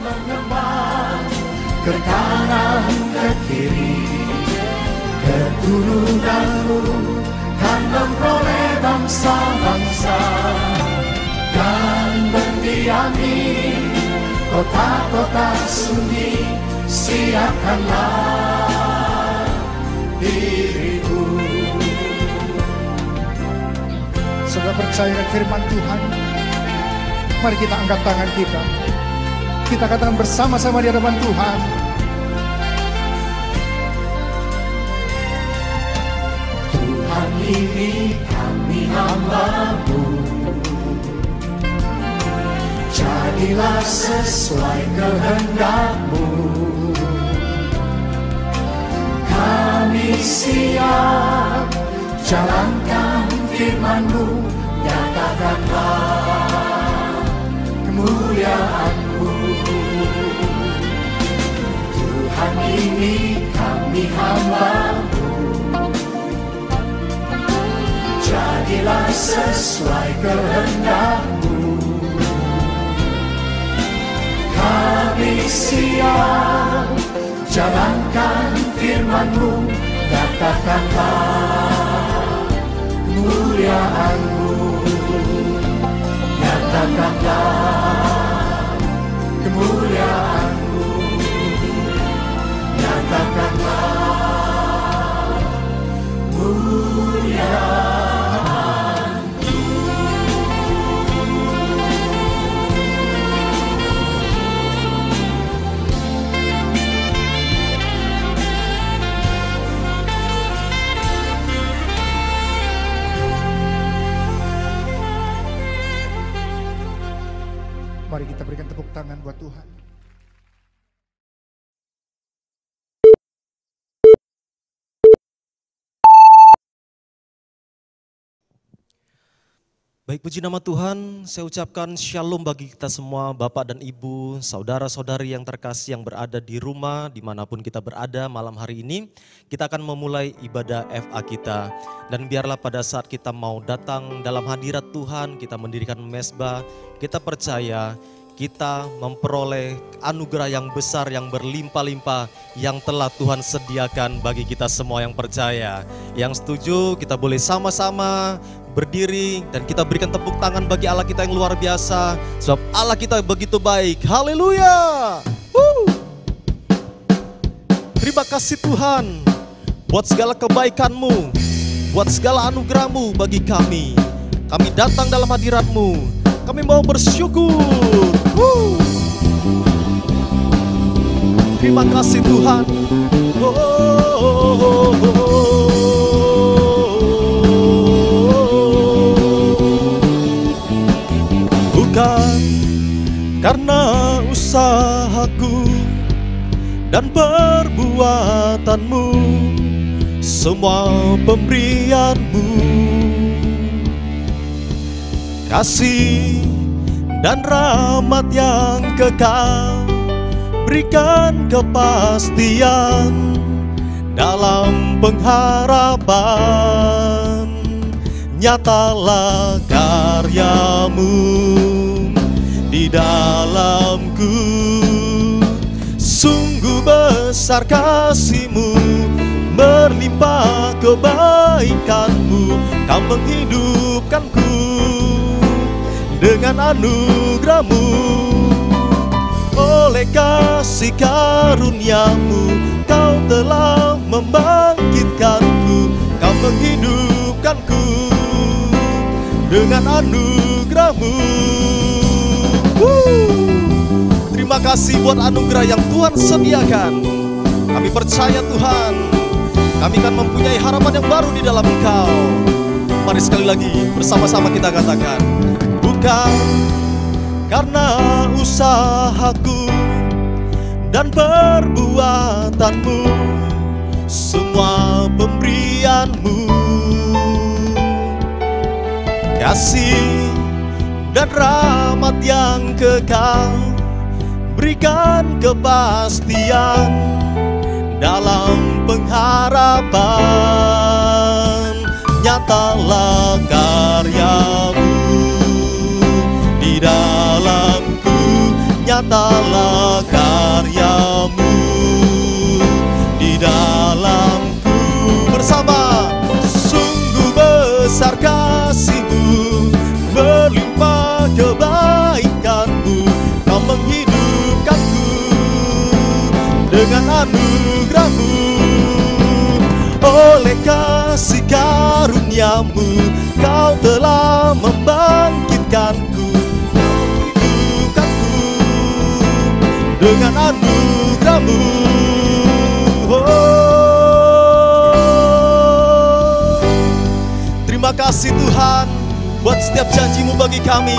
mengembang ke kanan ke kiri, keturunanmu kan memperoleh bangsa-bangsa dan mendiami kota-kota sunyi. Siapkanlah dirimu. Saudara percaya firman Tuhan? Mari kita angkat tangan kita. Kita katakan bersama-sama di hadapan Tuhan. Tuhan, ini kami hamba-Mu, jadilah sesuai kehendak-Mu. Kami siap jalankan firman-Mu, nyatakanlah kemuliaan-Mu. Tuhan, ini kami hamba-Mu, jadilah sesuai kehendak-Mu. Kami siap jalankan firman-Mu, nyatakanlah kemuliaan-Mu. Nyatakanlah kemuliaan-Mu. Nyatakanlah kemuliaan-Mu. Mari kita berikan tepuk tangan buat Tuhan. Baik, puji nama Tuhan, saya ucapkan shalom bagi kita semua, Bapak dan Ibu, saudara-saudari yang terkasih yang berada di rumah, dimanapun kita berada malam hari ini. Kita akan memulai ibadah FA kita. Dan biarlah pada saat kita mau datang dalam hadirat Tuhan, kita mendirikan mezbah, kita percaya kita memperoleh anugerah yang besar, yang berlimpah-limpah, yang telah Tuhan sediakan bagi kita semua yang percaya. Yang setuju, kita boleh sama-sama berdiri dan kita berikan tepuk tangan bagi Allah kita yang luar biasa, sebab Allah kita begitu baik. Haleluya. Terima kasih Tuhan buat segala kebaikan-Mu, buat segala anugerah-Mu bagi kami. Kami datang dalam hadirat-Mu, kami mau bersyukur. Terima kasih Tuhan. Bukan karena usahaku dan perbuatanmu, semua pemberianmu, kasih dan rahmat yang kekal, berikan kepastian dalam pengharapan. Nyatalah karyamu di dalamku, sungguh besar kasih-Mu, berlimpah kebaikan-Mu, Kau menghidupkanku dengan anugerah-Mu. Oleh kasih karunia-Mu, Kau telah membangkitkanku, Kau menghidupkanku dengan anugerah-Mu. Terima kasih buat anugerah yang Tuhan sediakan. Kami percaya Tuhan, kami akan mempunyai harapan yang baru di dalam Engkau. Mari sekali lagi bersama-sama kita katakan, bukan karena usahaku dan perbuatanmu, semua pemberianmu, kasih dan rahmat yang kekal, berikan kepastian dalam pengharapan. Nyatalah karyamu di dalamku, nyatalah karyamu di dalamku. Bersama, sungguh besar kasih-Mu, berlimpah kebaikan-Mu, Kau menghidupkanku dengan anugerah-Mu. Oleh kasih karunia-Mu, Kau telah membangkitkanku, menghidupkanku dengan anugerah-Mu. Terima kasih Tuhan buat setiap janji-Mu bagi kami.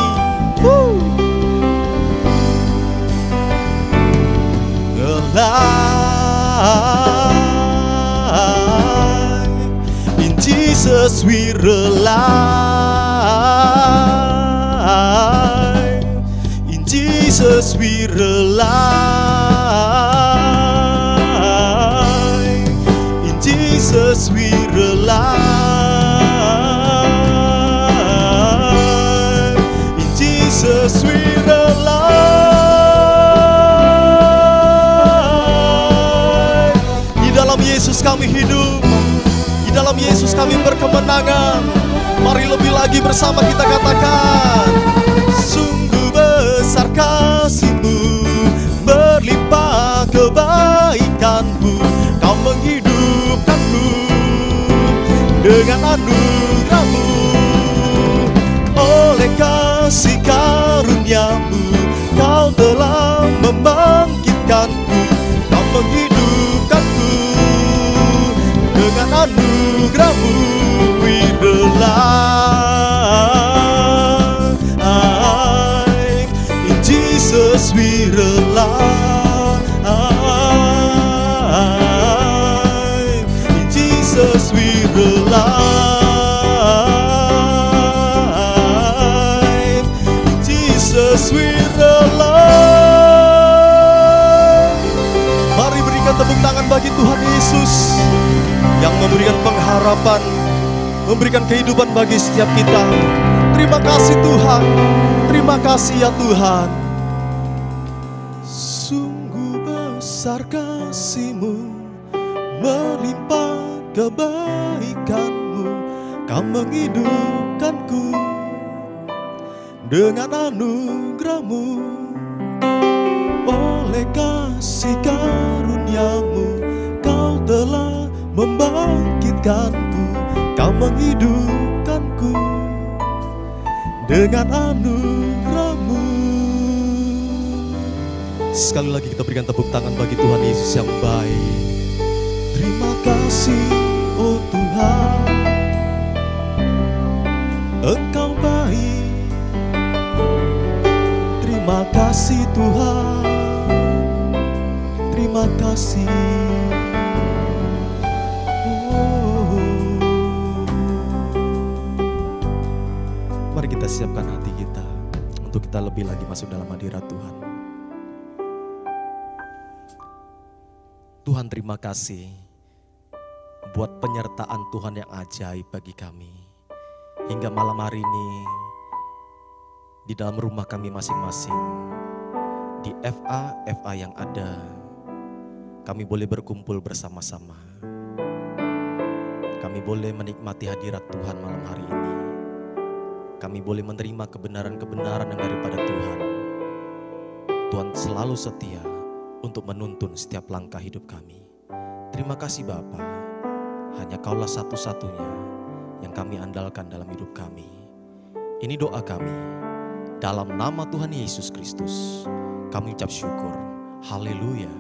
Alive in Jesus we rely. In Jesus we rely. In Jesus we rely. In Jesus we rely. Di dalam Yesus kami hidup. Di dalam Yesus kami berkemenangan. Mari lebih lagi bersama kita katakan, sungguh besar kasih-Mu, berlimpah kebaikan-Mu, Kau menghidupkanku dengan anugerah-Mu. Oleh kasih karunia-Mu, Kau telah membangkitkanku, Kau menghidupkanku dengan anugerah-Mu. We rely. In Jesus we rely. In Jesus we rely. In Jesus we rely. Mari berikan tepuk tangan bagi Tuhan Yesus yang memberikan pengharapan, memberikan kehidupan bagi setiap kita. Terima kasih Tuhan, terima kasih ya Tuhan. Sungguh besar kasih-Mu, melimpah kebaikan-Mu, Kau menghidupkanku dengan anugerah-Mu. Oleh kasih karunia-Mu, Kau telah membangkitkanku, Kau menghidupkanku dengan anugerah-Mu. Sekali lagi kita berikan tepuk tangan bagi Tuhan Yesus yang baik. Terima kasih oh Tuhan, Engkau baik. Terima kasih Tuhan, terima kasih. Mari kita siapkan hati kita untuk kita lebih lagi masuk dalam hadirat Tuhan. Tuhan terima kasih buat penyertaan Tuhan yang ajaib bagi kami. Hingga malam hari ini di dalam rumah kami masing-masing, di FA yang ada, kami boleh berkumpul bersama-sama. Kami boleh menikmati hadirat Tuhan malam hari ini. Kami boleh menerima kebenaran-kebenaran yang daripada Tuhan. Tuhan selalu setia untuk menuntun setiap langkah hidup kami. Terima kasih Bapa, hanya Kaulah satu-satunya yang kami andalkan dalam hidup kami. Ini doa kami, dalam nama Tuhan Yesus Kristus, kami ucap syukur. Haleluya,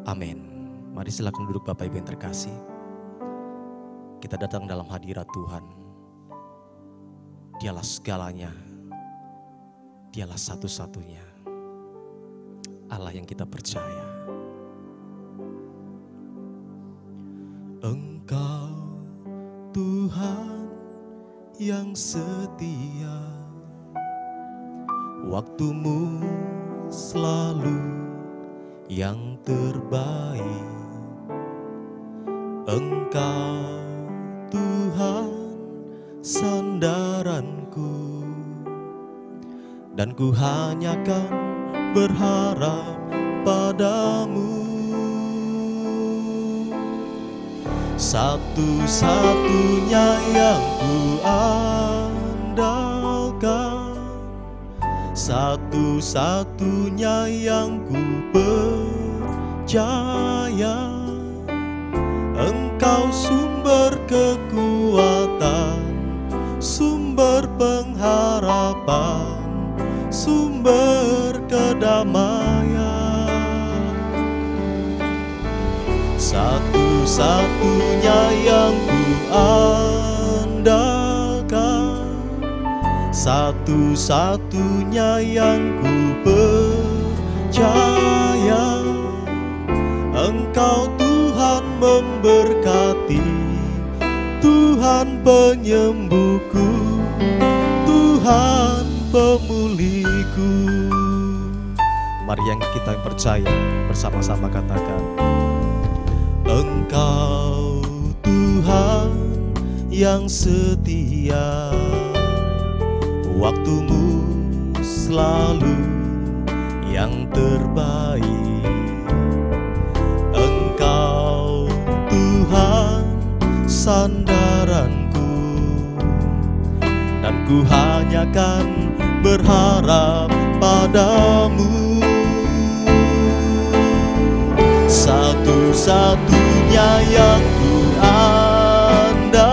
amin. Mari silakan duduk Bapak Ibu yang terkasih. Kita datang dalam hadirat Tuhan. Dialah segalanya, Dialah satu-satunya Allah yang kita percaya. Engkau Tuhan yang setia, waktu-Mu selalu yang terbaik. Engkau Tuhan sandaranku, dan ku hanya kan berharap padamu. Satu-satunya yang ku andalkan, satu-satunya yang ku percaya. Engkau sumber kekuatan, sumber pengharapan, sumber kedamaian. Satu-satunya yang ku andalkan, satu-satunya yang ku percaya. Engkau Tuhan memberkati, Tuhan penyembuhku, Tuhan pemulihku. Mari yang kita percaya bersama-sama katakan, Engkau Tuhan yang setia, waktumu selalu yang terbaik. Engkau Tuhan sandaranku, dan ku hanya kan berharap padamu. Satu-satunya yang ku andalkan,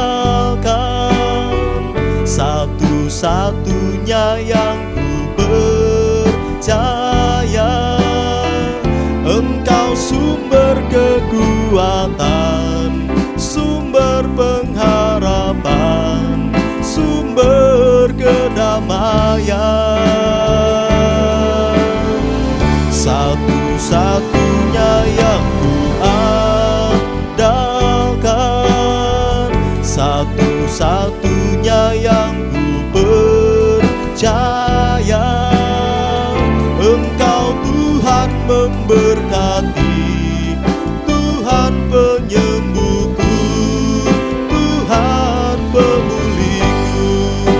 satu-satunya yang ku percaya. Engkau sumber kekuatan, sumber pengharapan, sumber kedamaian. Satu-satunya yang ku andalkan, satu-satunya yang ku percaya. Engkau Tuhan memberkati, Tuhan penyembuhku, Tuhan pemulihku.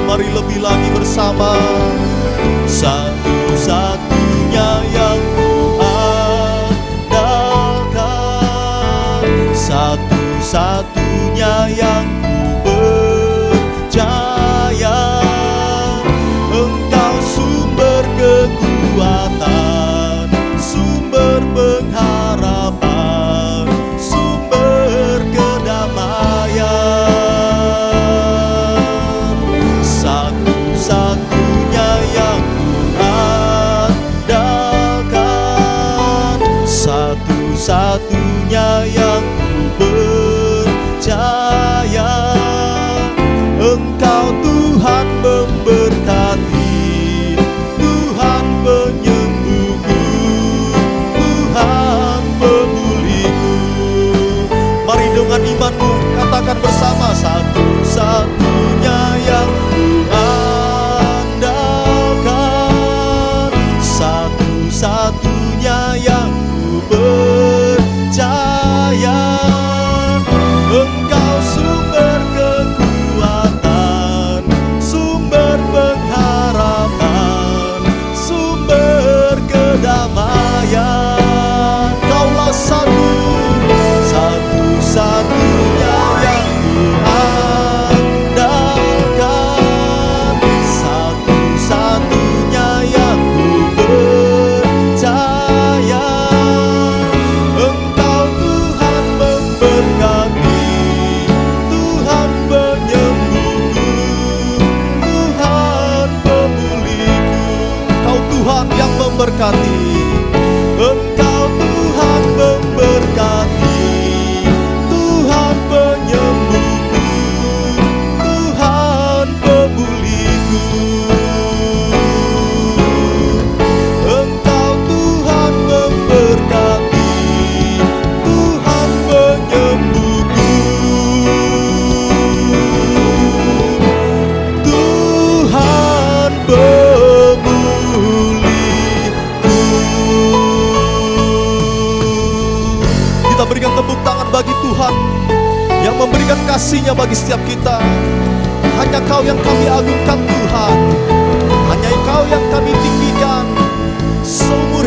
Mari lebih lagi bersama. Satu-satunya yang ku andalkan, satu-satunya yang ku percaya. Engkau sumber kekuatan, sumber pengharapan, sumber kedamaian. Satu-satunya yang ku andalkan, satu-satunya yang ku percaya. Engkau Tuhan memberkati, Tuhan penyembuhku, Tuhan pemulihku. Mari dengan imanmu katakan bersama, satu-satunya yang ku andalkan, satu-satunya yang ku percaya. Engkau sumber kekuatan, sumber pengharapan, sumber kedamaian. Kaulah satu-satunya yang ku andalkan, satu-satunya yang ku percaya. Engkau Tuhan memberkati, Tuhan penyembuhku, Tuhan pemulihku. Kau Tuhan yang memberkati, Engkau Tuhan memberkati, Tuhan penyembuhku, Tuhan pemulihku. Engkau Tuhan memberkati, Tuhan penyembuhku, Tuhan pemulihku. Kita berikan tepuk tangan bagi Tuhan yang memberikan kasih-Nya bagi setiap kita. Hanya Kau yang kami agungkan Tuhan, hanya Kau yang kami tinggikan. Seumur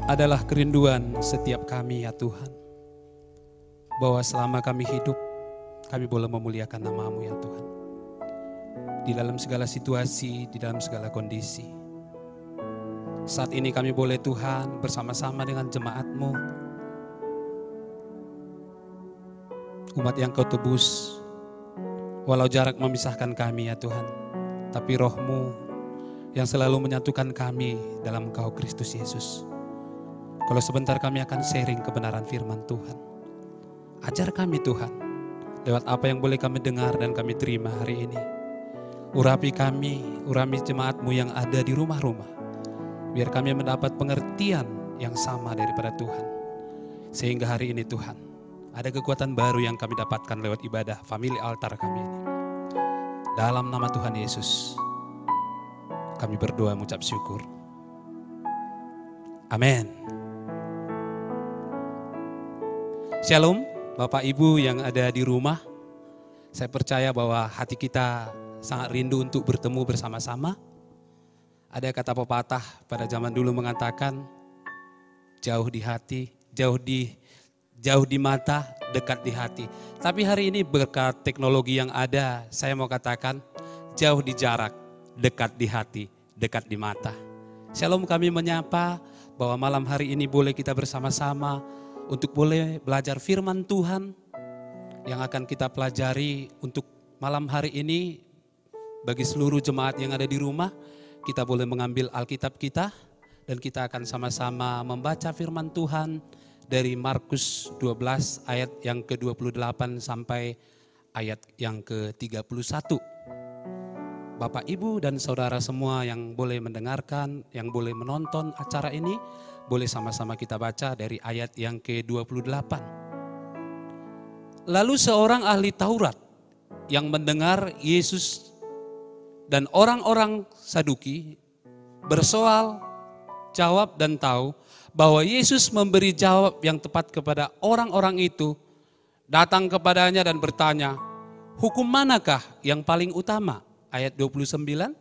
adalah kerinduan setiap kami ya Tuhan. Bahwa selama kami hidup, kami boleh memuliakan nama-Mu ya Tuhan. Di dalam segala situasi, di dalam segala kondisi. Saat ini kami boleh Tuhan bersama-sama dengan jemaat-Mu. Umat yang Kau tebus, walau jarak memisahkan kami ya Tuhan. Tapi Roh-Mu yang selalu menyatukan kami dalam Engkau Kristus Yesus. Kalau sebentar kami akan sharing kebenaran firman Tuhan. Ajar kami Tuhan, lewat apa yang boleh kami dengar dan kami terima hari ini. Urapi kami, urapi jemaat-Mu yang ada di rumah-rumah. Biar kami mendapat pengertian yang sama daripada Tuhan. Sehingga hari ini Tuhan, ada kekuatan baru yang kami dapatkan lewat ibadah family altar kami ini. Dalam nama Tuhan Yesus, kami berdoa mengucap syukur. Amin. Shalom, Bapak Ibu yang ada di rumah. Saya percaya bahwa hati kita sangat rindu untuk bertemu bersama-sama. Ada kata pepatah pada zaman dulu mengatakan, jauh di hati, jauh di mata, dekat di hati. Tapi hari ini berkat teknologi yang ada, saya mau katakan jauh di jarak, dekat di hati, dekat di mata. Shalom, kami menyapa bahwa malam hari ini boleh kita bersama-sama untuk boleh belajar firman Tuhan yang akan kita pelajari untuk malam hari ini. Bagi seluruh jemaat yang ada di rumah, kita boleh mengambil Alkitab kita dan kita akan sama-sama membaca firman Tuhan dari Markus 12 ayat yang ke-28 sampai ayat yang ke-31. Bapak, Ibu, dan saudara semua yang boleh mendengarkan, yang boleh menonton acara ini, boleh sama-sama kita baca dari ayat yang ke-28. Lalu seorang ahli Taurat yang mendengar Yesus dan orang-orang Saduki bersoal, jawab dan tahu bahwa Yesus memberi jawab yang tepat kepada orang-orang itu, datang kepadanya dan bertanya, hukum manakah yang paling utama? Ayat 29,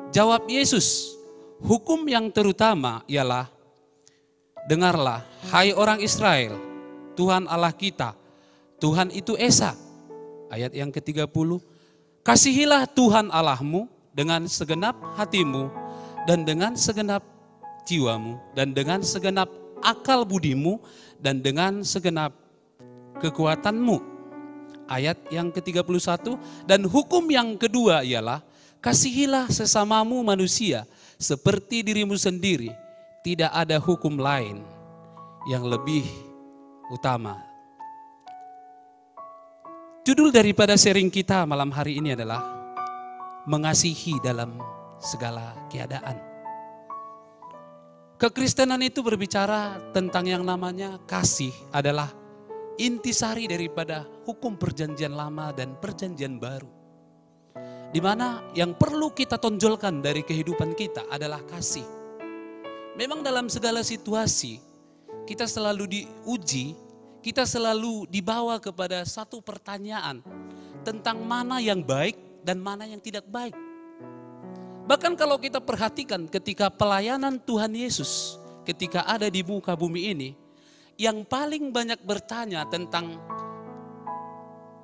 jawab Yesus, hukum yang terutama ialah, dengarlah hai orang Israel, Tuhan Allah kita, Tuhan itu Esa. Ayat yang ke-30, kasihilah Tuhan Allahmu dengan segenap hatimu dan dengan segenap jiwamu dan dengan segenap akal budimu dan dengan segenap kekuatanmu. Ayat yang ke-31, dan hukum yang kedua ialah kasihilah sesamamu manusia seperti dirimu sendiri. Tidak ada hukum lain yang lebih utama. Judul daripada sharing kita malam hari ini adalah mengasihi dalam segala keadaan. Kekristenan itu berbicara tentang yang namanya kasih adalah intisari daripada hukum perjanjian lama dan perjanjian baru. Di mana yang perlu kita tonjolkan dari kehidupan kita adalah kasih. Memang dalam segala situasi kita selalu diuji, kita selalu dibawa kepada satu pertanyaan tentang mana yang baik dan mana yang tidak baik. Bahkan kalau kita perhatikan ketika pelayanan Tuhan Yesus ketika ada di muka bumi ini, yang paling banyak bertanya tentang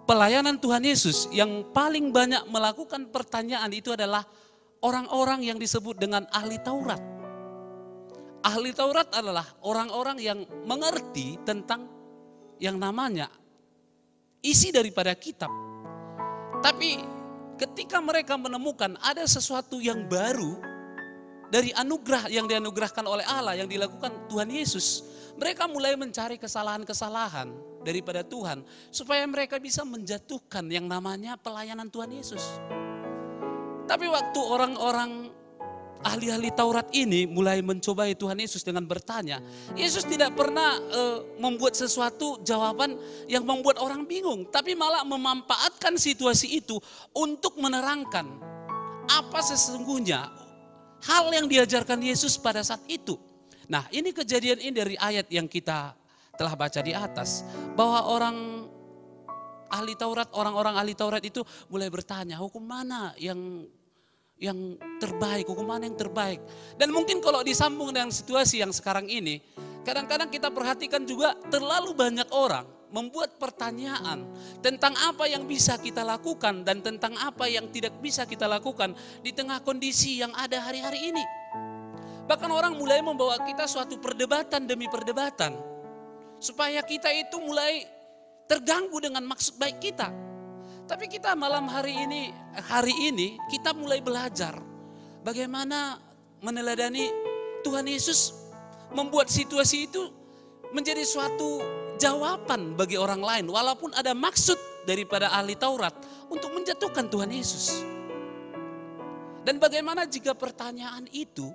pelayanan Tuhan Yesus, yang paling banyak melakukan pertanyaan itu adalah orang-orang yang disebut dengan ahli Taurat. Ahli Taurat adalah orang-orang yang mengerti tentang yang namanya isi daripada kitab. Tapi ketika mereka menemukan ada sesuatu yang baru dari anugerah yang dianugerahkan oleh Allah yang dilakukan Tuhan Yesus, mereka mulai mencari kesalahan-kesalahan daripada Tuhan supaya mereka bisa menjatuhkan yang namanya pelayanan Tuhan Yesus. Tapi waktu orang-orang ahli-ahli Taurat ini mulai mencobai Tuhan Yesus dengan bertanya, Yesus tidak pernah membuat sesuatu jawaban yang membuat orang bingung, tapi malah memanfaatkan situasi itu untuk menerangkan apa sesungguhnya hal yang diajarkan Yesus pada saat itu. Nah, ini kejadian ini dari ayat yang kita telah baca di atas, bahwa orang-orang ahli Taurat itu mulai bertanya, hukum mana yang yang terbaik, hukuman yang terbaik. Dan mungkin kalau disambung dengan situasi yang sekarang ini, kadang-kadang kita perhatikan juga terlalu banyak orang membuat pertanyaan tentang apa yang bisa kita lakukan dan tentang apa yang tidak bisa kita lakukan di tengah kondisi yang ada hari-hari ini. Bahkan orang mulai membawa kita suatu perdebatan demi perdebatan, supaya kita itu mulai terganggu dengan maksud baik kita. Tapi kita malam hari ini kita mulai belajar bagaimana meneladani Tuhan Yesus membuat situasi itu menjadi suatu jawaban bagi orang lain, walaupun ada maksud daripada ahli Taurat untuk menjatuhkan Tuhan Yesus. Dan bagaimana jika pertanyaan itu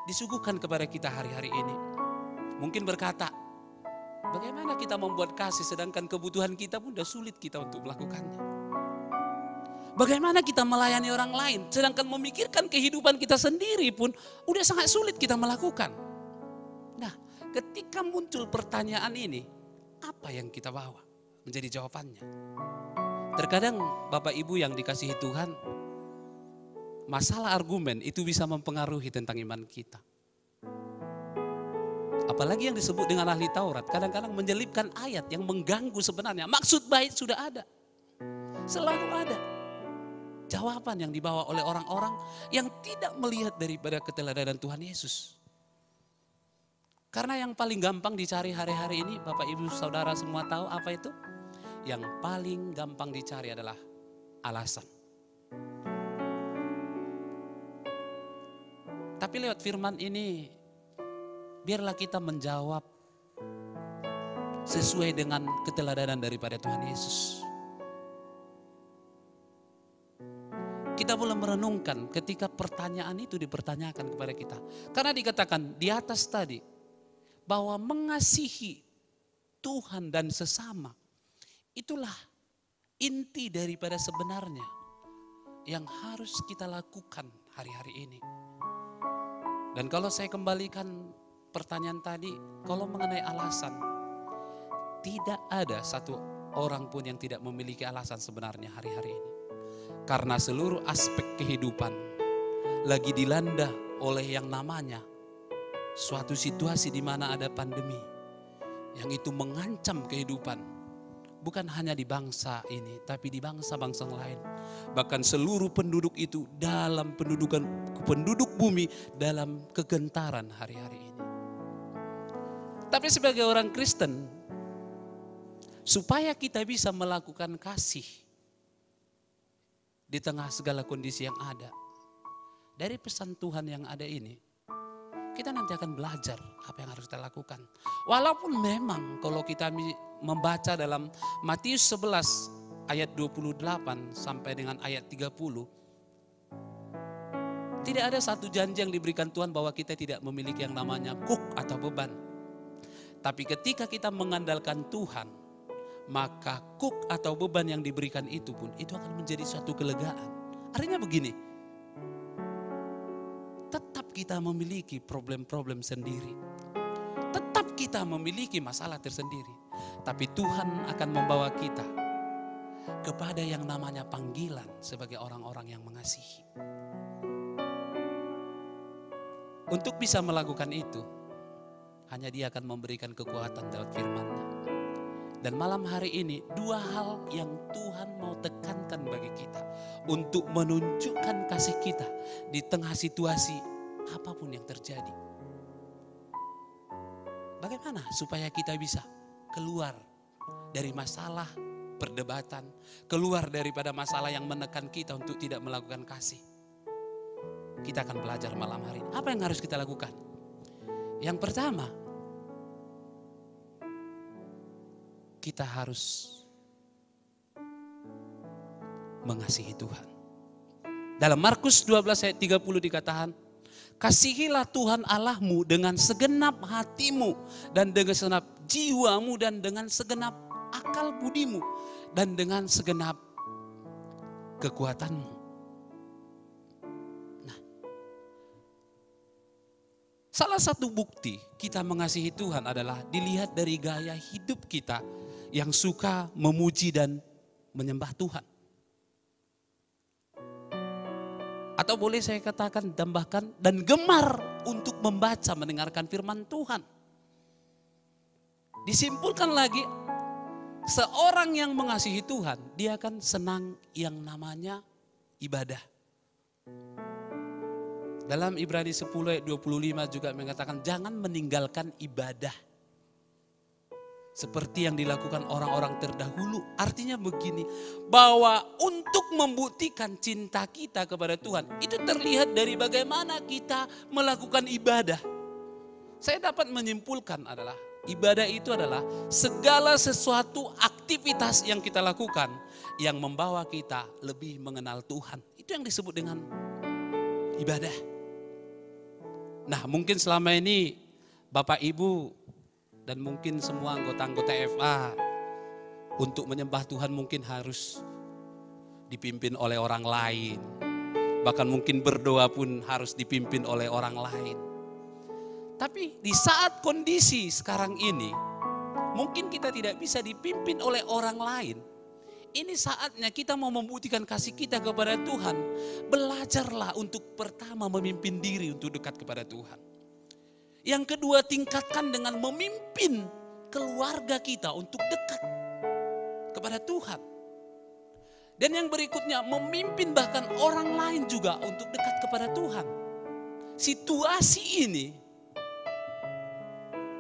disuguhkan kepada kita hari-hari ini? Mungkin berkata, bagaimana kita membuat kasih sedangkan kebutuhan kita pun sudah sulit kita untuk melakukannya? Bagaimana kita melayani orang lain sedangkan memikirkan kehidupan kita sendiri pun udah sangat sulit kita melakukan? Nah, ketika muncul pertanyaan ini, apa yang kita bawa menjadi jawabannya? Terkadang Bapak Ibu yang dikasihi Tuhan, masalah argumen itu bisa mempengaruhi tentang iman kita. Apalagi yang disebut dengan ahli Taurat, kadang-kadang menyelipkan ayat yang mengganggu sebenarnya. Maksud baik sudah ada, selalu ada. Jawaban yang dibawa oleh orang-orang yang tidak melihat daripada keteladanan Tuhan Yesus. Karena yang paling gampang dicari hari-hari ini, Bapak Ibu Saudara semua tahu apa itu? Yang paling gampang dicari adalah alasan. Tapi lewat firman ini, biarlah kita menjawab sesuai dengan keteladanan daripada Tuhan Yesus. Kita boleh merenungkan ketika pertanyaan itu dipertanyakan kepada kita. Karena dikatakan di atas tadi, bahwa mengasihi Tuhan dan sesama, itulah inti daripada sebenarnya yang harus kita lakukan hari-hari ini. Dan kalau saya kembalikan pertanyaan tadi, kalau mengenai alasan, tidak ada satu orang pun yang tidak memiliki alasan sebenarnya hari-hari ini. Karena seluruh aspek kehidupan lagi dilanda oleh yang namanya suatu situasi di mana ada pandemi yang itu mengancam kehidupan bukan hanya di bangsa ini, tapi di bangsa-bangsa lain. Bahkan seluruh penduduk itu dalam penduduk bumi dalam kegentaran hari-hari ini. Tapi sebagai orang Kristen, supaya kita bisa melakukan kasih di tengah segala kondisi yang ada, dari pesan Tuhan yang ada ini, kita nanti akan belajar apa yang harus kita lakukan. Walaupun memang kalau kita membaca dalam Matius 11 ayat 28 sampai dengan ayat 30, tidak ada satu janji yang diberikan Tuhan bahwa kita tidak memiliki yang namanya kuk atau beban. Tapi ketika kita mengandalkan Tuhan, maka kuk atau beban yang diberikan itu pun itu akan menjadi suatu kelegaan. Artinya begini, tetap kita memiliki problem-problem sendiri, tetap kita memiliki masalah tersendiri, tapi Tuhan akan membawa kita kepada yang namanya panggilan sebagai orang-orang yang mengasihi. Untuk bisa melakukan itu, hanya Dia akan memberikan kekuatan lewat firman-Nya. Dan malam hari ini, dua hal yang Tuhan mau tekankan bagi kita untuk menunjukkan kasih kita di tengah situasi apapun yang terjadi. Bagaimana supaya kita bisa keluar dari masalah perdebatan, keluar daripada masalah yang menekan kita untuk tidak melakukan kasih. Kita akan belajar malam hari ini. Apa yang harus kita lakukan? Yang pertama, kita harus mengasihi Tuhan. Dalam Markus 12 ayat 30 dikatakan, kasihilah Tuhan Allahmu dengan segenap hatimu dan dengan segenap jiwamu dan dengan segenap akal budimu dan dengan segenap kekuatanmu. Nah, salah satu bukti kita mengasihi Tuhan adalah dilihat dari gaya hidup kita yang suka memuji dan menyembah Tuhan. Atau boleh saya katakan, tambahkan, dan gemar untuk membaca, mendengarkan firman Tuhan. Disimpulkan lagi, seorang yang mengasihi Tuhan, dia akan senang yang namanya ibadah. Dalam Ibrani 10 ayat 25 juga mengatakan, jangan meninggalkan ibadah seperti yang dilakukan orang-orang terdahulu. Artinya begini, bahwa untuk membuktikan cinta kita kepada Tuhan, itu terlihat dari bagaimana kita melakukan ibadah. Saya dapat menyimpulkan adalah, ibadah itu adalah segala sesuatu aktivitas yang kita lakukan yang membawa kita lebih mengenal Tuhan. Itu yang disebut dengan ibadah. Nah, mungkin selama ini Bapak Ibu dan mungkin semua anggota-anggota FA untuk menyembah Tuhan mungkin harus dipimpin oleh orang lain. Bahkan mungkin berdoa pun harus dipimpin oleh orang lain. Tapi di saat kondisi sekarang ini, mungkin kita tidak bisa dipimpin oleh orang lain. Ini saatnya kita mau membuktikan kasih kita kepada Tuhan. Belajarlah untuk pertama memimpin diri untuk dekat kepada Tuhan. Yang kedua, tingkatkan dengan memimpin keluarga kita untuk dekat kepada Tuhan. Dan yang berikutnya, memimpin bahkan orang lain juga untuk dekat kepada Tuhan. Situasi ini,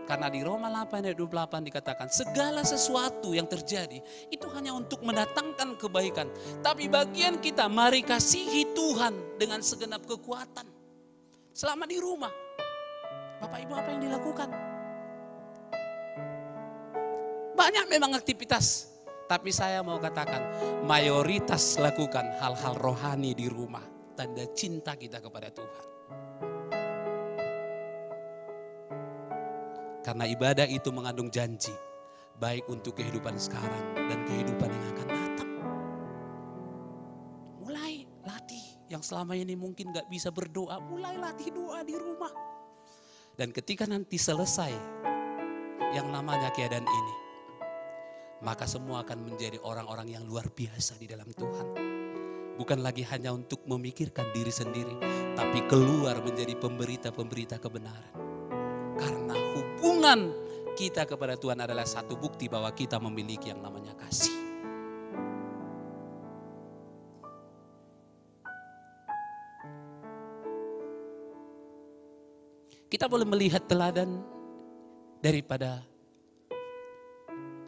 karena di Roma 8 ayat 28 dikatakan, segala sesuatu yang terjadi itu hanya untuk mendatangkan kebaikan. Tapi bagian kita, mari kasihi Tuhan dengan segenap kekuatan. Selama di rumah, Bapak Ibu apa yang dilakukan? Banyak memang aktivitas, tapi saya mau katakan mayoritas lakukan hal-hal rohani di rumah. Tanda cinta kita kepada Tuhan. Karena ibadah itu mengandung janji, baik untuk kehidupan sekarang dan kehidupan yang akan datang. Mulai latih, yang selama ini mungkin gak bisa berdoa, mulai latih doa di rumah. Dan ketika nanti selesai yang namanya keadaan ini, maka semua akan menjadi orang-orang yang luar biasa di dalam Tuhan. Bukan lagi hanya untuk memikirkan diri sendiri, tapi keluar menjadi pemberita-pemberita kebenaran. Karena hubungan kita kepada Tuhan adalah satu bukti bahwa kita memiliki yang namanya kasih. Kita boleh melihat teladan daripada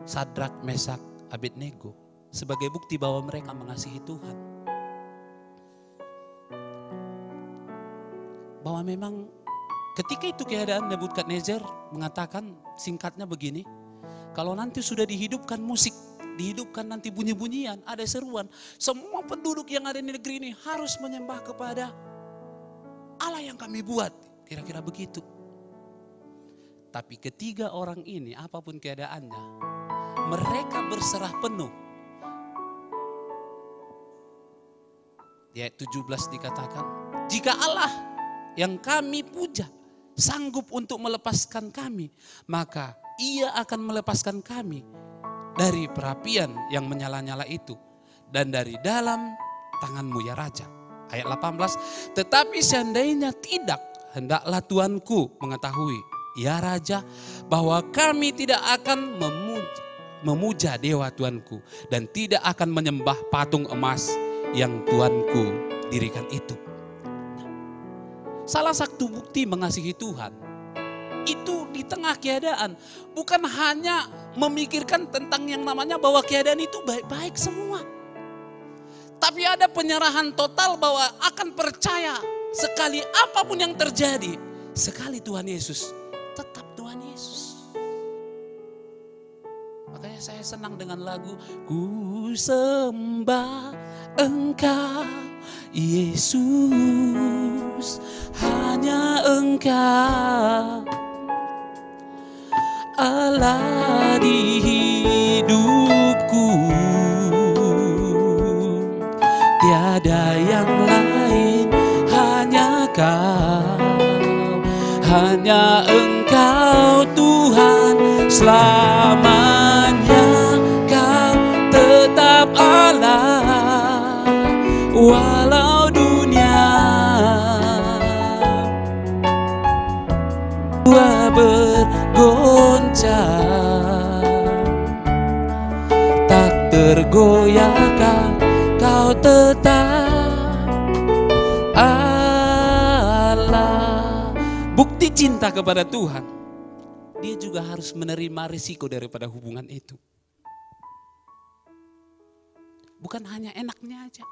Sadrak, Mesak, Abednego sebagai bukti bahwa mereka mengasihi Tuhan. Bahwa memang ketika itu keadaan Nebukadnezar mengatakan singkatnya begini, kalau nanti sudah dihidupkan musik, dihidupkan nanti bunyi-bunyian, ada seruan, semua penduduk yang ada di negeri ini harus menyembah kepada Allah yang kami buat. Kira-kira begitu. Tapi ketiga orang ini apapun keadaannya, mereka berserah penuh. Di ayat 17 dikatakan, jika Allah yang kami puja sanggup untuk melepaskan kami, maka Ia akan melepaskan kami dari perapian yang menyala-nyala itu dan dari dalam tanganmu ya Raja. Ayat 18, tetapi seandainya tidak, hendaklah Tuanku mengetahui, ya Raja, bahwa kami tidak akan memuja dewa Tuanku dan tidak akan menyembah patung emas yang Tuanku dirikan itu. Salah satu bukti mengasihi Tuhan itu di tengah keadaan, bukan hanya memikirkan tentang yang namanya bahwa keadaan itu baik-baik semua, tapi ada penyerahan total bahwa akan percaya sekali apapun yang terjadi, sekali Tuhan Yesus, tetap Tuhan Yesus. Makanya saya senang dengan lagu, ku sembah Engkau Yesus, hanya Engkau Allah di hidupku, tiada yang lain, hanya Kau, hanya Engkau Tuhan selamanya. Kau tetap Allah walau dunia goyahkan, Kau tetap Allah. Bukti cinta kepada Tuhan, dia juga harus menerima risiko daripada hubungan itu. Bukan hanya enaknya aja.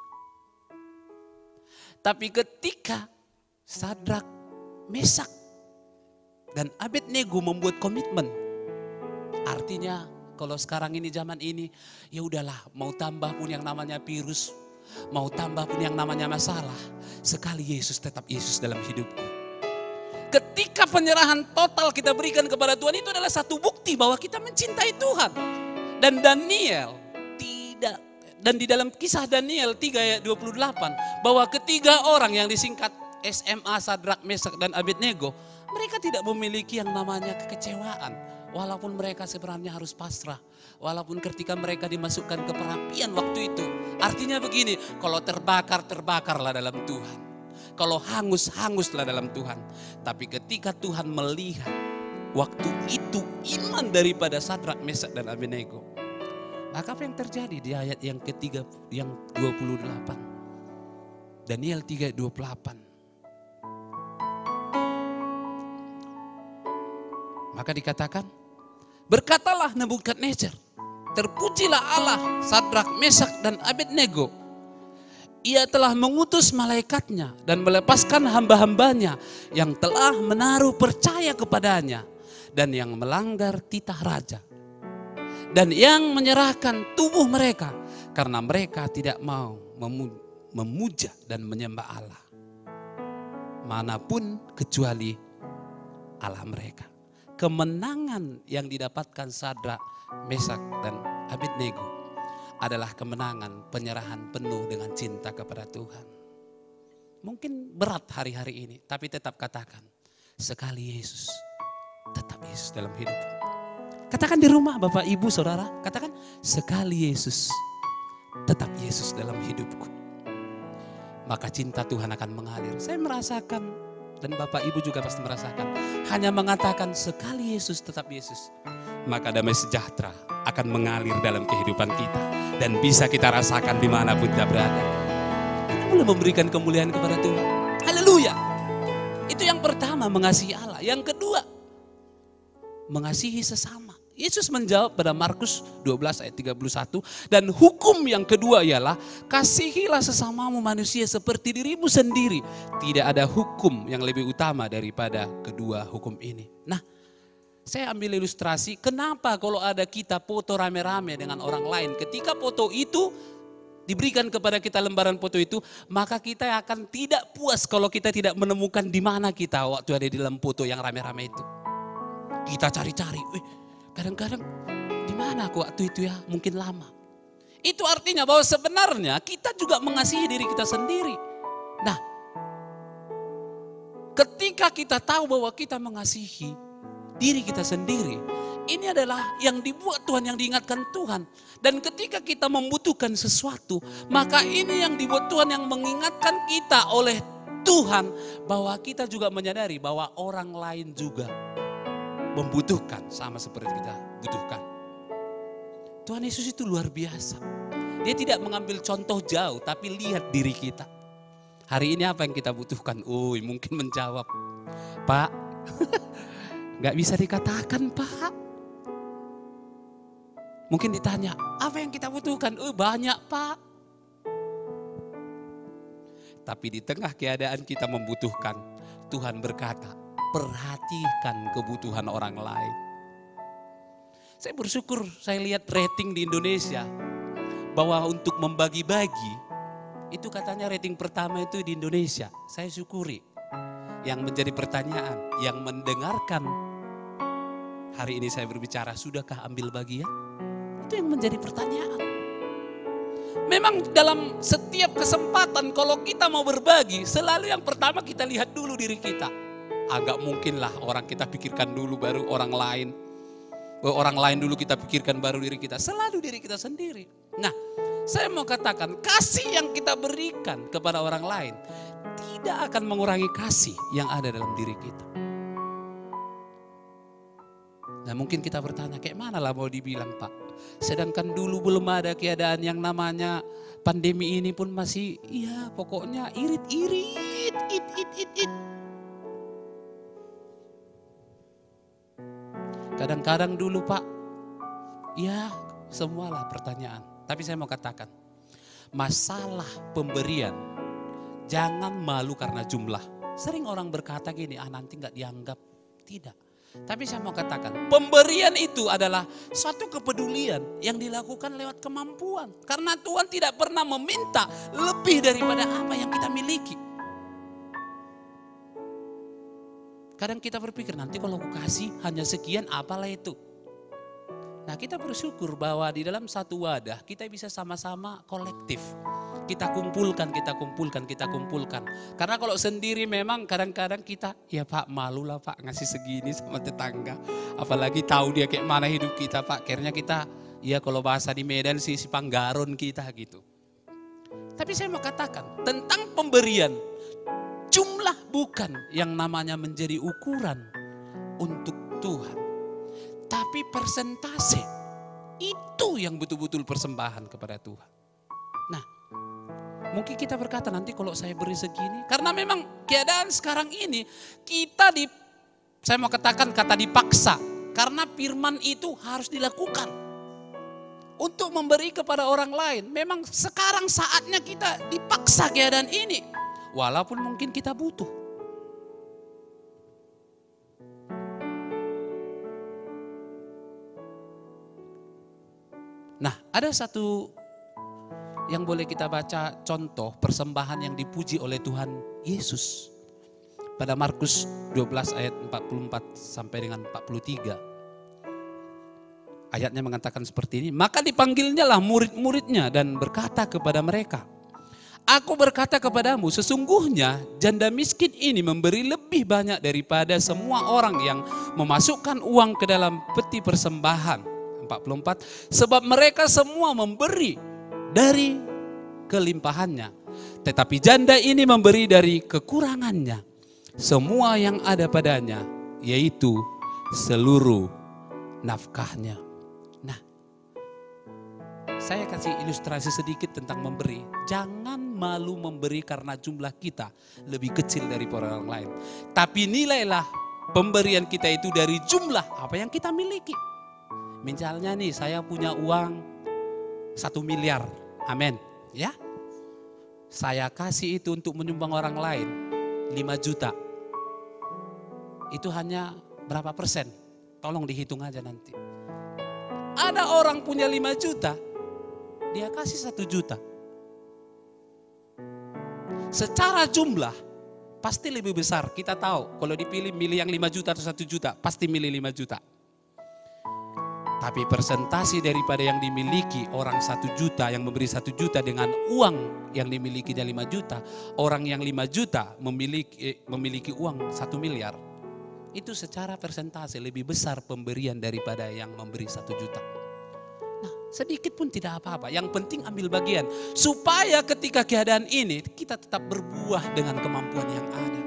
Tapi ketika Sadrak, Mesak, dan Abednego membuat komitmen, artinya kalau sekarang ini zaman ini, ya udahlah, mau tambah pun yang namanya virus, mau tambah pun yang namanya masalah, sekali Yesus tetap Yesus dalam hidupku. Ketika penyerahan total kita berikan kepada Tuhan, itu adalah satu bukti bahwa kita mencintai Tuhan. Dan Daniel tidak, dan di dalam kisah Daniel 3 ayat 28, bahwa ketiga orang yang disingkat SMA, Sadrak, Mesak, dan Abednego, mereka tidak memiliki yang namanya kekecewaan. Walaupun mereka sebenarnya harus pasrah. Walaupun ketika mereka dimasukkan ke perapian waktu itu. Artinya begini, kalau terbakar, terbakarlah dalam Tuhan. Kalau hangus, hanguslah dalam Tuhan. Tapi ketika Tuhan melihat waktu itu iman daripada Sadrak, Mesak, dan Abednego, maka apa yang terjadi di ayat yang ketiga, yang 28. Daniel 3 ayat 28. Maka dikatakan, berkatalah Nebukadnezar, terpujilah Allah Sadrak, Mesak, dan Abednego. Ia telah mengutus malaikatnya dan melepaskan hamba-hambanya yang telah menaruh percaya kepadanya dan yang melanggar titah raja. Dan yang menyerahkan tubuh mereka karena mereka tidak mau memuja dan menyembah Allah manapun kecuali Allah mereka. Kemenangan yang didapatkan Sadrak, Mesak, dan Abednego adalah kemenangan penyerahan penuh dengan cinta kepada Tuhan. Mungkin berat hari-hari ini, tapi tetap katakan, sekali Yesus, tetap Yesus dalam hidup. Katakan di rumah Bapak, Ibu, Saudara, katakan sekali Yesus, tetap Yesus dalam hidupku. Maka cinta Tuhan akan mengalir. Saya merasakan, dan Bapak Ibu juga pasti merasakan, hanya mengatakan sekali Yesus tetap Yesus, maka damai sejahtera akan mengalir dalam kehidupan kita. Dan bisa kita rasakan dimanapun kita berada. Kita boleh memberikan kemuliaan kepada Tuhan. Haleluya. Itu yang pertama, mengasihi Allah. Yang kedua, mengasihi sesama. Yesus menjawab pada Markus 12 ayat 31, dan hukum yang kedua ialah kasihilah sesamamu manusia seperti dirimu sendiri. Tidak ada hukum yang lebih utama daripada kedua hukum ini. Nah, saya ambil ilustrasi kenapa kalau ada kita foto rame-rame dengan orang lain, ketika foto itu diberikan kepada kita lembaran foto itu, maka kita akan tidak puas kalau kita tidak menemukan di mana kita waktu ada di dalam foto yang rame-rame itu. Kita cari-cari, kadang-kadang di mana aku waktu itu ya, mungkin lama. Itu artinya bahwa sebenarnya kita juga mengasihi diri kita sendiri. Nah, ketika kita tahu bahwa kita mengasihi diri kita sendiri, ini adalah yang dibuat Tuhan, yang diingatkan Tuhan. Dan ketika kita membutuhkan sesuatu, maka ini yang dibuat Tuhan, yang mengingatkan kita oleh Tuhan, bahwa kita juga menyadari bahwa orang lain juga membutuhkan sama seperti kita butuhkan. Tuhan Yesus itu luar biasa. Dia tidak mengambil contoh jauh, tapi lihat diri kita. Hari ini apa yang kita butuhkan? Mungkin menjawab, Pak, gak bisa dikatakan Pak. Mungkin ditanya, apa yang kita butuhkan? Banyak Pak. Tapi di tengah keadaan kita membutuhkan, Tuhan berkata, perhatikan kebutuhan orang lain. Saya bersyukur saya lihat rating di Indonesia bahwa untuk membagi-bagi itu katanya rating pertama itu di Indonesia. Saya syukuri. Yang menjadi pertanyaan, yang mendengarkan hari ini saya berbicara, sudahkah ambil bagian? Itu yang menjadi pertanyaan. Memang dalam setiap kesempatan kalau kita mau berbagi, selalu yang pertama kita lihat dulu diri kita. Agak mungkinlah orang kita pikirkan dulu baru orang lain. Orang lain dulu kita pikirkan baru diri kita. Selalu diri kita sendiri. Nah, saya mau katakan kasih yang kita berikan kepada orang lain tidak akan mengurangi kasih yang ada dalam diri kita. Nah mungkin kita bertanya, kayak mana lah mau dibilang Pak? Sedangkan dulu belum ada keadaan yang namanya pandemi ini pun masih, ya pokoknya irit-irit, it. Kadang-kadang dulu Pak, ya semualah pertanyaan. Tapi saya mau katakan, masalah pemberian, jangan malu karena jumlah. Sering orang berkata gini, nanti nggak dianggap. Tidak. Tapi saya mau katakan, pemberian itu adalah suatu kepedulian yang dilakukan lewat kemampuan. Karena Tuhan tidak pernah meminta lebih daripada apa yang kita miliki. Kadang kita berpikir, nanti kalau aku kasih hanya sekian, apalah itu. Nah kita bersyukur bahwa di dalam satu wadah kita bisa sama-sama kolektif. Kita kumpulkan. Karena kalau sendiri memang kadang-kadang kita, ya Pak malu lah Pak ngasih segini sama tetangga. Apalagi tahu dia kayak mana hidup kita Pak. Akhirnya kita, ya kalau bahasa di Medan sih si panggaron kita gitu. Tapi saya mau katakan tentang pemberian. Jumlah bukan yang namanya menjadi ukuran untuk Tuhan. Tapi persentase itu yang betul-betul persembahan kepada Tuhan. Nah, mungkin kita berkata nanti kalau saya beri segini, karena memang keadaan sekarang ini kita saya mau katakan kata dipaksa, karena firman itu harus dilakukan untuk memberi kepada orang lain. Memang sekarang saatnya kita dipaksa keadaan ini, walaupun mungkin kita butuh. Nah, ada satu yang boleh kita baca contoh persembahan yang dipuji oleh Tuhan Yesus. Pada Markus 12 ayat 44 sampai dengan 43. Ayatnya mengatakan seperti ini. Maka dipanggilnyalah murid-muridnya dan berkata kepada mereka, Aku berkata kepadamu, sesungguhnya janda miskin ini memberi lebih banyak daripada semua orang yang memasukkan uang ke dalam peti persembahan. 44. Sebab mereka semua memberi dari kelimpahannya. Tetapi janda ini memberi dari kekurangannya. Semua yang ada padanya, yaitu seluruh nafkahnya. Nah, saya kasih ilustrasi sedikit tentang memberi. Jangan malu memberi karena jumlah kita lebih kecil dari orang lain. Tapi nilailah pemberian kita itu dari jumlah apa yang kita miliki. Misalnya nih, saya punya uang 1 miliar, amin, ya. Saya kasih itu untuk menyumbang orang lain 5 juta. Itu hanya berapa persen? Tolong dihitung aja nanti. Ada orang punya 5 juta, dia kasih 1 juta. Secara jumlah pasti lebih besar. Kita tahu kalau dipilih milih yang 5 juta atau 1 juta, pasti milih 5 juta. Tapi persentase daripada yang dimiliki orang 1 juta, yang memberi 1 juta dengan uang yang dimilikinya 5 juta. Orang yang 5 juta memiliki uang 1 miliar. Itu secara persentase lebih besar pemberian daripada yang memberi 1 juta. Nah, sedikit pun tidak apa-apa. Yang penting ambil bagian. Supaya ketika keadaan ini kita tetap berbuah dengan kemampuan yang ada.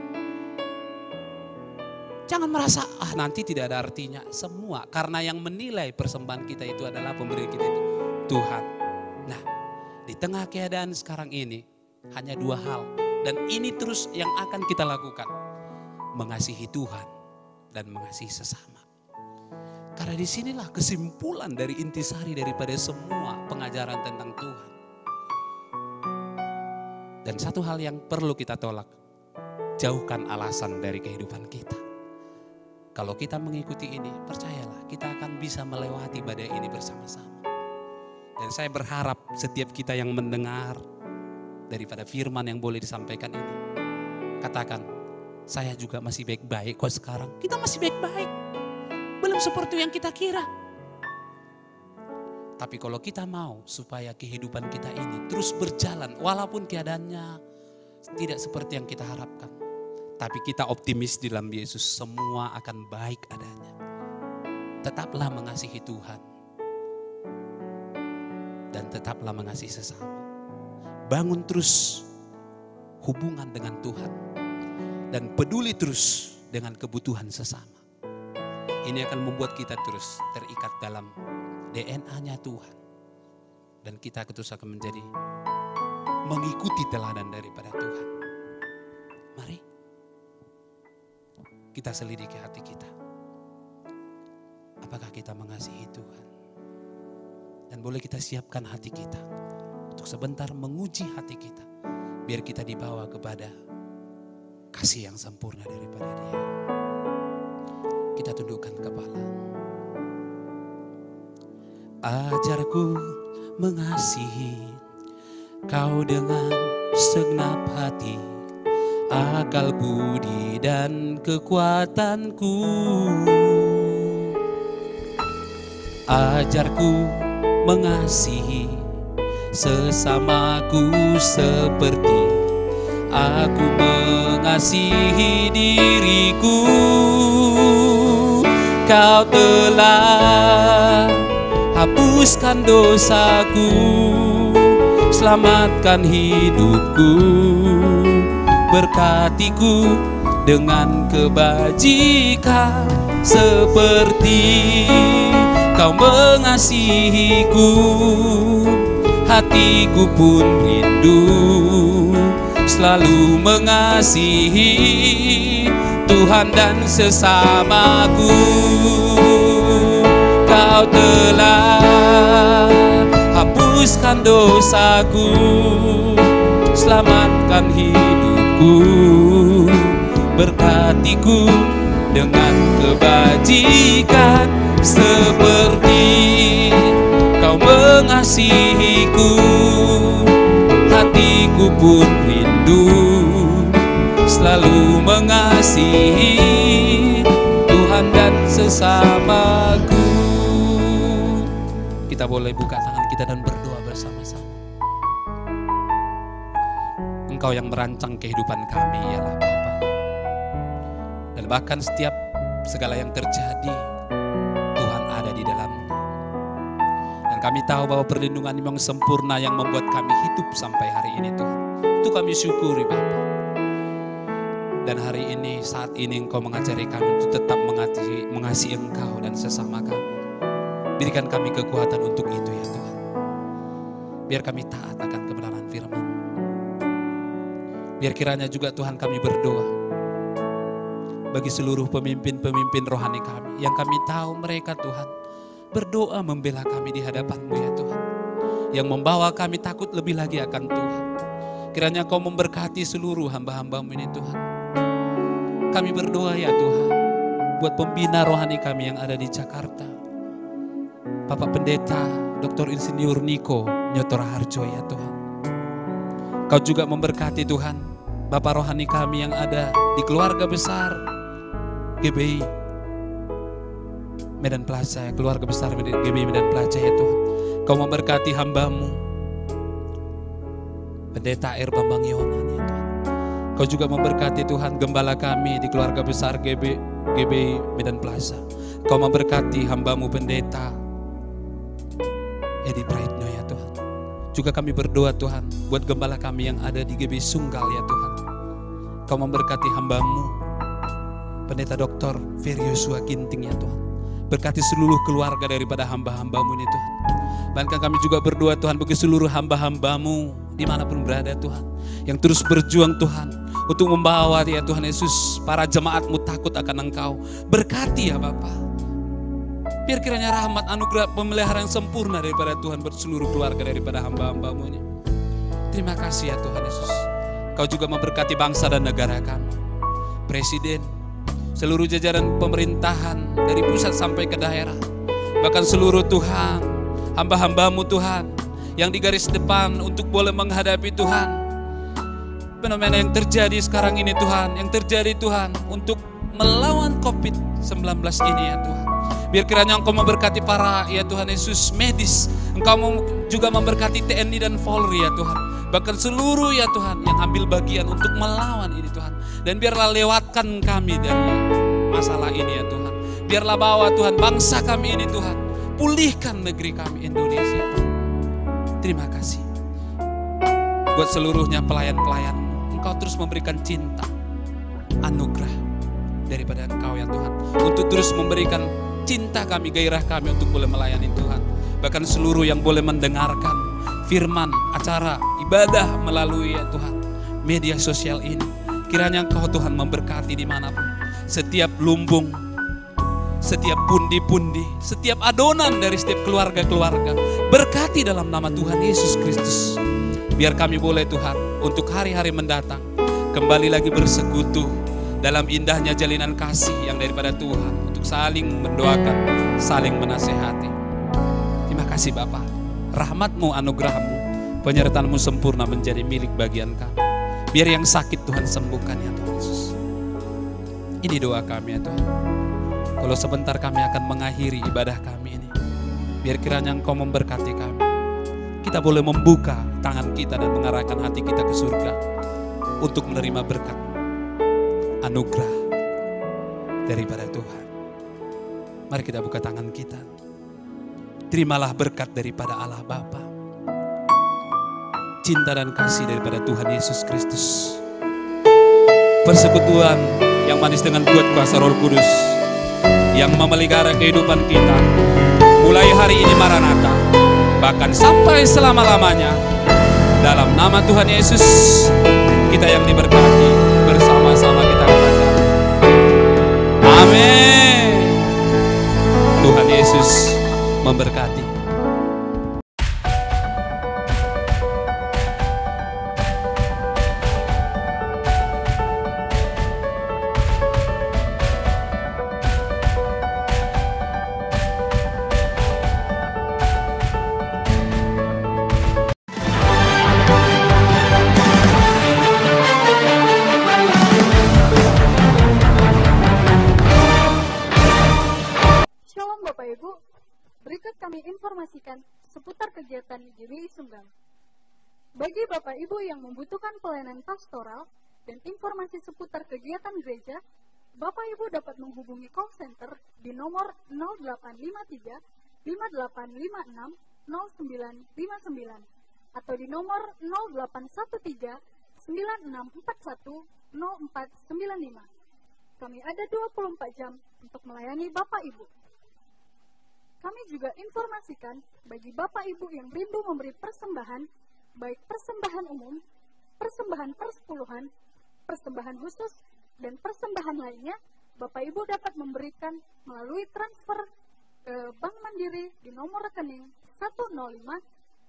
Jangan merasa, nanti tidak ada artinya. Semua, karena yang menilai persembahan kita itu adalah pemberi kita itu Tuhan. Nah, di tengah keadaan sekarang ini, hanya 2 hal. Dan ini terus yang akan kita lakukan. Mengasihi Tuhan dan mengasihi sesama. Karena disinilah kesimpulan dari intisari daripada semua pengajaran tentang Tuhan. Dan satu hal yang perlu kita tolak, jauhkan alasan dari kehidupan kita. Kalau kita mengikuti ini, percayalah kita akan bisa melewati badai ini bersama-sama. Dan saya berharap setiap kita yang mendengar daripada firman yang boleh disampaikan ini, katakan, saya juga masih baik-baik kok sekarang. Kita masih baik-baik. Belum seperti yang kita kira. Tapi kalau kita mau supaya kehidupan kita ini terus berjalan, walaupun keadaannya tidak seperti yang kita harapkan. Tapi kita optimis di dalam Yesus, semua akan baik adanya. Tetaplah mengasihi Tuhan. Dan tetaplah mengasihi sesama. Bangun terus hubungan dengan Tuhan. Dan peduli terus dengan kebutuhan sesama. Ini akan membuat kita terus terikat dalam DNA-nya Tuhan. Dan kita terus akan menjadi mengikuti teladan daripada Tuhan. Mari kita selidiki hati kita. Apakah kita mengasihi Tuhan? Dan boleh kita siapkan hati kita untuk sebentar menguji hati kita. Biar kita dibawa kepada kasih yang sempurna daripada Dia. Kita tundukkan kepala. Ajarku mengasihi Kau dengan segenap hati, akal budi dan kekuatanku. Ajarku mengasihi sesamaku seperti aku mengasihi diriku. Kau telah hapuskan dosaku, selamatkan hidupku, berkatiku dengan kebajikan seperti Kau mengasihiku. Hatiku pun rindu selalu mengasihi Tuhan dan sesamaku. Kau telah hapuskan dosaku, selamatkan hidupku, berkatiku dengan kebajikan seperti Kau mengasihiku. Hatiku pun rindu selalu mengasihi Tuhan dan sesamaku. Kita boleh buka tangan kita dan berdoa bersama-sama. Engkau yang merancang kehidupan kami ialah Bapa. Dan bahkan setiap segala yang terjadi, Tuhan ada di dalamnya. Dan kami tahu bahwa perlindungan yang sempurna yang membuat kami hidup sampai hari ini Tuhan. Itu kami syukuri Bapa. Dan hari ini, saat ini Engkau mengajari kami untuk tetap mengasihi Engkau dan sesama kami. Berikan kami kekuatan untuk itu ya Tuhan. Biar kami taat akan kebenaran firman. Biar kiranya juga Tuhan kami berdoa bagi seluruh pemimpin-pemimpin rohani kami. Yang kami tahu mereka Tuhan berdoa membela kami di hadapan-Mu ya Tuhan. Yang membawa kami takut lebih lagi akan Tuhan. Kiranya Kau memberkati seluruh hamba-hamba-Mu ini Tuhan. Kami berdoa ya Tuhan buat pembina rohani kami yang ada di Jakarta. Bapak Pendeta Dr. Insinyur Niko Nyoto Raharjo ya Tuhan. Kau juga memberkati Tuhan Bapak rohani kami yang ada di keluarga besar GBI Medan Plaza, keluarga besar GBI Medan Plaza ya Tuhan. Kau memberkati hamba-Mu Pendeta R. Bambang Yonan ya Tuhan. Kau juga memberkati Tuhan gembala kami di keluarga besar GBI Medan Plaza. Kau memberkati hamba-Mu Pendeta Edi Praitno ya Tuhan. Juga kami berdoa Tuhan buat gembala kami yang ada di GBI Sunggal ya Tuhan. Kau memberkati hamba-Mu Pendeta Dr. Ferry Yosua Ginting ya Tuhan. Berkati seluruh keluarga daripada hamba-hamba-Mu ini Tuhan. Bahkan kami juga berdoa Tuhan bagi seluruh hamba-hamba-Mu dimanapun berada Tuhan. Yang terus berjuang Tuhan untuk membawa ya Tuhan Yesus para jemaat-Mu takut akan Engkau. Berkati ya Bapa. Biar kiranya rahmat anugerah pemeliharaan yang sempurna daripada Tuhan buat seluruh keluarga daripada hamba-hamba-Mu ini. Terima kasih ya Tuhan Yesus. Kau juga memberkati bangsa dan negara kami. Presiden, seluruh jajaran pemerintahan dari pusat sampai ke daerah. Bahkan seluruh Tuhan, hamba-hamba-Mu Tuhan yang di garis depan untuk boleh menghadapi Tuhan. Fenomena yang terjadi sekarang ini Tuhan, yang terjadi Tuhan untuk melawan COVID-19 ini ya Tuhan. Biar kiranya Engkau memberkati para ya Tuhan Yesus medis. Engkau juga memberkati TNI dan Polri ya Tuhan. Bahkan seluruh ya Tuhan yang ambil bagian untuk melawan ini Tuhan. Dan biarlah lewatkan kami dari masalah ini ya Tuhan. Biarlah bawa Tuhan bangsa kami ini Tuhan. Pulihkan negeri kami Indonesia. Terima kasih. Buat seluruhnya pelayan-pelayan-Mu. Engkau terus memberikan cinta, anugerah, daripada Engkau ya Tuhan. Untuk terus memberikan cinta kami, gairah kami untuk boleh melayani Tuhan. Bahkan seluruh yang boleh mendengarkan firman, acara, ibadah melalui ya Tuhan media sosial ini. Kiranya Engkau Tuhan memberkati dimanapun. Setiap lumbung, setiap pundi-pundi, setiap adonan dari setiap keluarga-keluarga. Berkati dalam nama Tuhan Yesus Kristus. Biar kami boleh Tuhan untuk hari-hari mendatang kembali lagi bersekutu dalam indahnya jalinan kasih yang daripada Tuhan. Untuk saling mendoakan, saling menasehati. Terima kasih Bapa. Rahmat-Mu, anugerah-Mu, penyertaan-Mu sempurna menjadi milik bagian kami. Biar yang sakit Tuhan sembuhkan ya Tuhan Yesus. Ini doa kami ya Tuhan. Kalau sebentar kami akan mengakhiri ibadah kami ini, biar kiranya Engkau memberkati kami. Kita boleh membuka tangan kita dan mengarahkan hati kita ke surga untuk menerima berkat, anugerah daripada Tuhan. Mari kita buka tangan kita. Terimalah berkat daripada Allah Bapa, cinta dan kasih daripada Tuhan Yesus Kristus, persekutuan yang manis dengan kuat kuasa Roh Kudus yang memelihara kehidupan kita mulai hari ini Maranatha, bahkan sampai selama-lamanya. Dalam nama Tuhan Yesus, kita yang diberkati bersama-sama kita katakan amin. Tuhan Yesus memberkati. Informasikan seputar kegiatan GBI Sunggal. Bagi Bapak Ibu yang membutuhkan pelayanan pastoral dan informasi seputar kegiatan gereja, Bapak Ibu dapat menghubungi call center di nomor 0853 5856 0959 atau di nomor 0813 9641 0495. Kami ada 24 jam untuk melayani Bapak Ibu. Kami juga informasikan bagi Bapak Ibu yang rindu memberi persembahan, baik persembahan umum, persembahan persepuluhan, persembahan khusus, dan persembahan lainnya, Bapak Ibu dapat memberikan melalui transfer ke Bank Mandiri di nomor rekening 105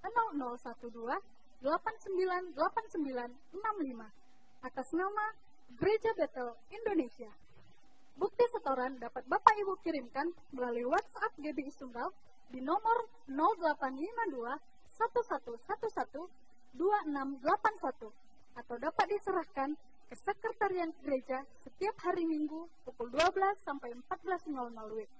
0012 898965 atas nama Gereja Bethel Indonesia. Bukti setoran dapat Bapak Ibu kirimkan melalui WhatsApp GBI Sunggal di nomor 0852 1111 2681 atau dapat diserahkan ke Sekretariat Gereja setiap hari Minggu pukul 12 sampai 14.00 WIB.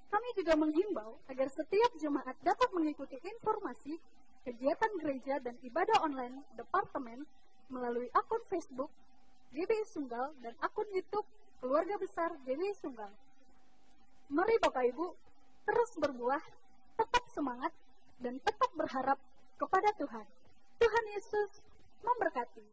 Kami juga menghimbau agar setiap jemaat dapat mengikuti informasi kegiatan gereja dan ibadah online Departemen melalui akun Facebook GBI Sunggal dan akun YouTube Keluarga Besar GBI Sunggal. Mari Bapak Ibu terus berbuah, tetap semangat, dan tetap berharap kepada Tuhan. Tuhan Yesus memberkati.